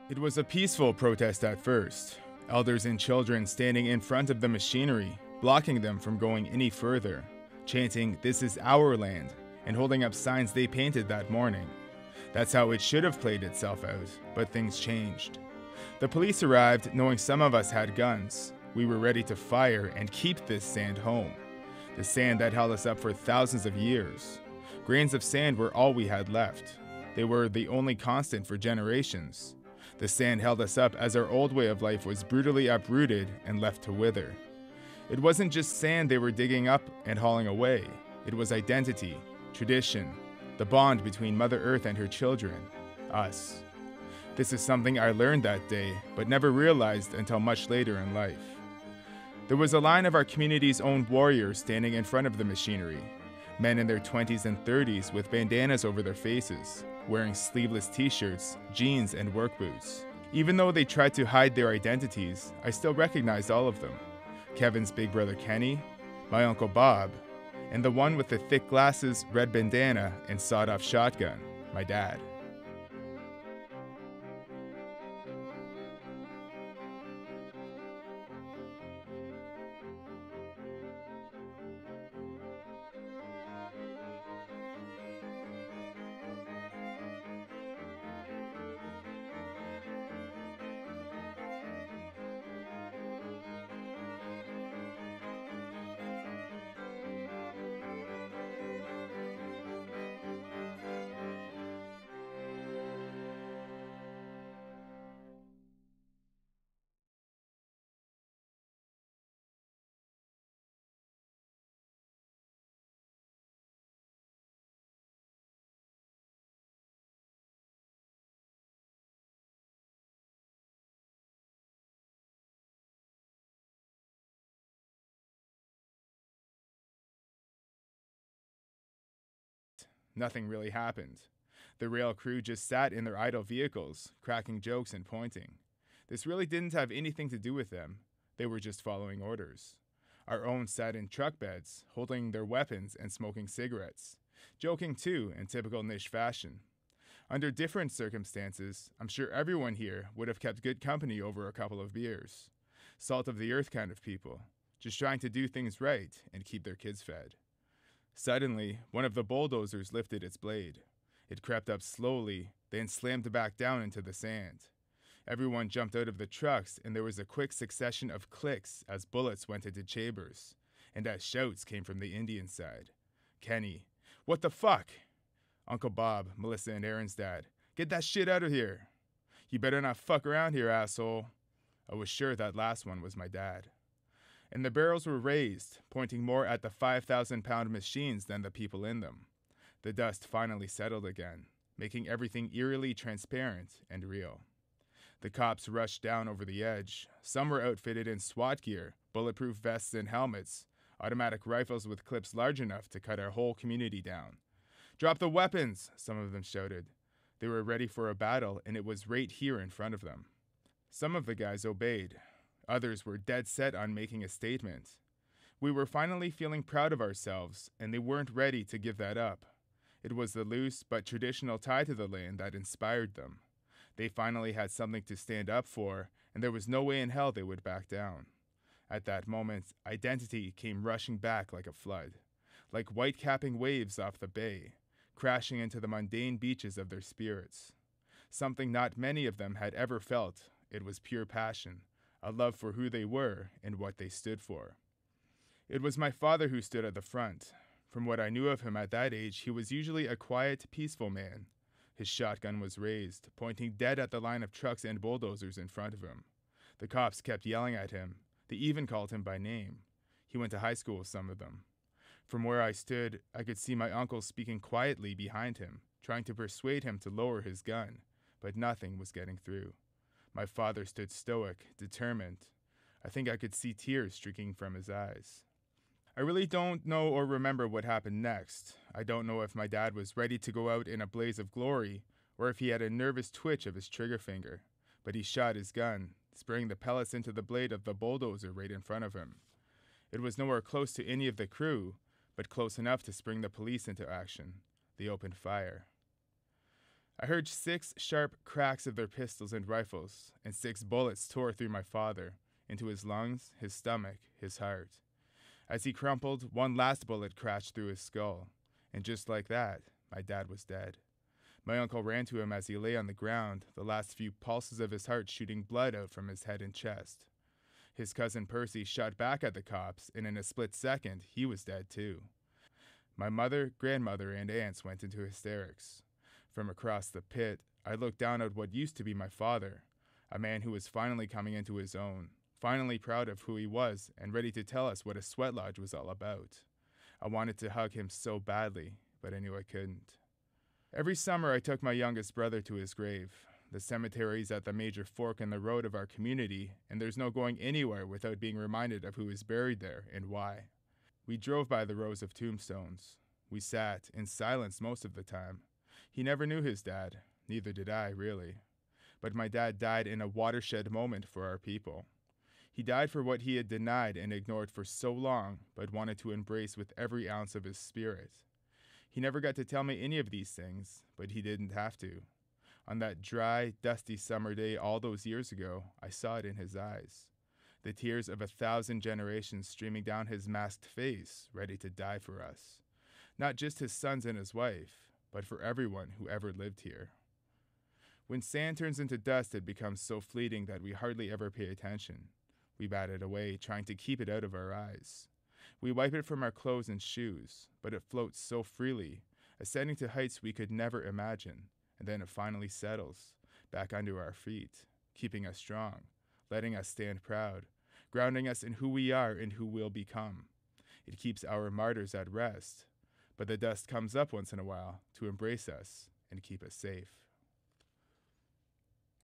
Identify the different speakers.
Speaker 1: It was a peaceful protest at first, elders and children standing in front of the machinery, blocking them from going any further, chanting, "This is our land," and holding up signs they painted that morning. That's how it should have played itself out, but things changed. The police arrived knowing some of us had guns. We were ready to fire and keep this sand home. The sand that held us up for thousands of years. Grains of sand were all we had left. They were the only constant for generations. The sand held us up as our old way of life was brutally uprooted and left to wither. It wasn't just sand they were digging up and hauling away. It was identity, tradition, the bond between Mother Earth and her children, us. This is something I learned that day, but never realized until much later in life. There was a line of our community's own warriors standing in front of the machinery, men in their 20s and 30s with bandanas over their faces, wearing sleeveless t-shirts, jeans, and work boots. Even though they tried to hide their identities, I still recognized all of them. Kevin's big brother Kenny, my uncle Bob, and the one with the thick glasses, red bandana, and sawed-off shotgun, my dad. Nothing really happened. The rail crew just sat in their idle vehicles, cracking jokes and pointing. This really didn't have anything to do with them. They were just following orders. Our own sat in truck beds, holding their weapons and smoking cigarettes. Joking too, in typical Nish fashion. Under different circumstances, I'm sure everyone here would have kept good company over a couple of beers. Salt of the earth kind of people, just trying to do things right and keep their kids fed. Suddenly, one of the bulldozers lifted its blade. It crept up slowly, then slammed back down into the sand. Everyone jumped out of the trucks, and there was a quick succession of clicks as bullets went into chambers, and as shouts came from the Indian side. Kenny, "What the fuck?" Uncle Bob, Melissa and Aaron's dad, "Get that shit out of here." "You better not fuck around here, asshole." I was sure that last one was my dad. And the barrels were raised, pointing more at the 5,000-pound machines than the people in them. The dust finally settled again, making everything eerily transparent and real. The cops rushed down over the edge. Some were outfitted in SWAT gear, bulletproof vests and helmets, automatic rifles with clips large enough to cut our whole community down. "Drop the weapons," some of them shouted. They were ready for a battle, and it was right here in front of them. Some of the guys obeyed. Others were dead set on making a statement. We were finally feeling proud of ourselves, and they weren't ready to give that up. It was the loose but traditional tie to the land that inspired them. They finally had something to stand up for, and there was no way in hell they would back down. At that moment, identity came rushing back like a flood, like white-capping waves off the bay, crashing into the mundane beaches of their spirits. Something not many of them had ever felt. It was pure passion, a love for who they were and what they stood for. It was my father who stood at the front. From what I knew of him at that age, he was usually a quiet, peaceful man. His shotgun was raised, pointing dead at the line of trucks and bulldozers in front of him. The cops kept yelling at him. They even called him by name. He went to high school with some of them. From where I stood, I could see my uncle speaking quietly behind him, trying to persuade him to lower his gun, but nothing was getting through. My father stood stoic, determined. I think I could see tears streaking from his eyes. I really don't know or remember what happened next. I don't know if my dad was ready to go out in a blaze of glory, or if he had a nervous twitch of his trigger finger, but he shot his gun, spraying the pellets into the blade of the bulldozer right in front of him. It was nowhere close to any of the crew, but close enough to spring the police into action. They opened fire. I heard 6 sharp cracks of their pistols and rifles, and 6 bullets tore through my father, into his lungs, his stomach, his heart. As he crumpled, one last bullet crashed through his skull, and just like that, my dad was dead. My uncle ran to him as he lay on the ground, the last few pulses of his heart shooting blood out from his head and chest. His cousin Percy shot back at the cops, and in a split second, he was dead too. My mother, grandmother, and aunts went into hysterics. From across the pit, I looked down at what used to be my father, a man who was finally coming into his own, finally proud of who he was and ready to tell us what a sweat lodge was all about. I wanted to hug him so badly, but I knew I couldn't. Every summer I took my youngest brother to his grave. The cemetery is at the major fork in the road of our community, and there's no going anywhere without being reminded of who is buried there and why. We drove by the rows of tombstones. We sat in silence most of the time. He never knew his dad, neither did I, really. But my dad died in a watershed moment for our people. He died for what he had denied and ignored for so long, but wanted to embrace with every ounce of his spirit. He never got to tell me any of these things, but he didn't have to. On that dry, dusty summer day all those years ago, I saw it in his eyes. The tears of 1,000 generations streaming down his masked face, ready to die for us. Not just his sons and his wife, but for everyone who ever lived here. When sand turns into dust, it becomes so fleeting that we hardly ever pay attention. We bat it away, trying to keep it out of our eyes. We wipe it from our clothes and shoes, but it floats so freely, ascending to heights we could never imagine, and then it finally settles, back under our feet, keeping us strong, letting us stand proud, grounding us in who we are and who we'll become. It keeps our martyrs at rest, but the dust comes up once in a while to embrace us and keep us safe.